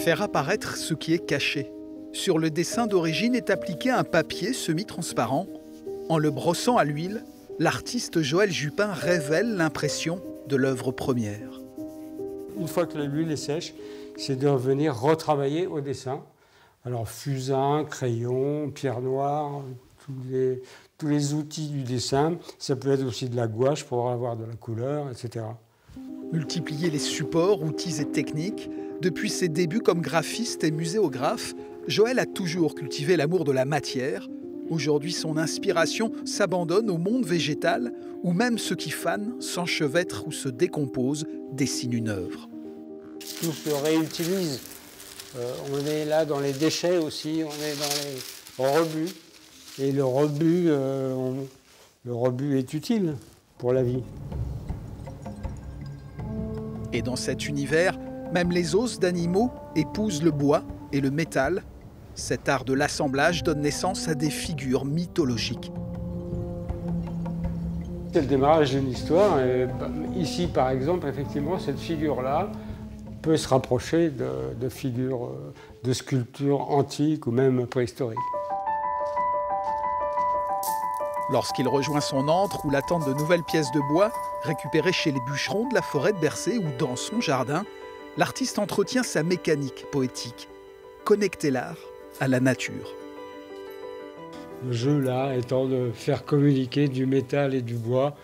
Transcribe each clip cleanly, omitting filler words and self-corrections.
Faire apparaître ce qui est caché. Sur le dessin d'origine est appliqué un papier semi-transparent. En le brossant à l'huile, l'artiste Joël Jupin révèle l'impression de l'œuvre première. Une fois que l'huile est sèche, c'est de venir retravailler au dessin. Alors fusain, crayon, pierre noire, tous les outils du dessin. Ça peut être aussi de la gouache pour avoir de la couleur, etc. Multiplier les supports, outils et techniques. Depuis ses débuts comme graphiste et muséographe, Joël a toujours cultivé l'amour de la matière. Aujourd'hui, son inspiration s'abandonne au monde végétal, où même ceux qui fanent, s'enchevêtrent ou se décomposent dessinent une œuvre. Tout se réutilise. On est là dans les déchets aussi, on est dans les rebuts. Et le rebut est utile pour la vie. Et dans cet univers, même les os d'animaux épousent le bois et le métal. Cet art de l'assemblage donne naissance à des figures mythologiques. C'est le démarrage d'une histoire. Et ici, par exemple, effectivement, cette figure-là peut se rapprocher de figures, de sculptures antiques ou même préhistoriques. Lorsqu'il rejoint son antre ou l'attendent de nouvelles pièces de bois, récupérées chez les bûcherons de la forêt de Bercé ou dans son jardin, l'artiste entretient sa mécanique poétique, connecter l'art à la nature. Le jeu, là, étant de faire communiquer du métal et du bois,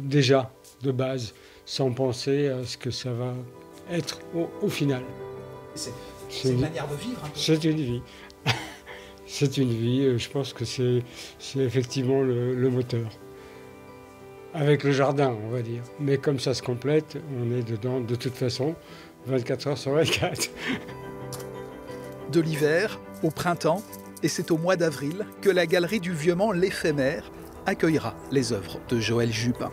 déjà, de base, sans penser à ce que ça va être au final. C'est une manière de vivre. C'est une vie. C'est une vie, je pense que c'est effectivement le moteur. Avec le jardin, on va dire. Mais comme ça se complète, on est dedans de toute façon, 24 heures sur 24. De l'hiver au printemps, et c'est au mois d'avril que la galerie du Vieux-Mans L'Éphémère accueillera les œuvres de Joël Jupin.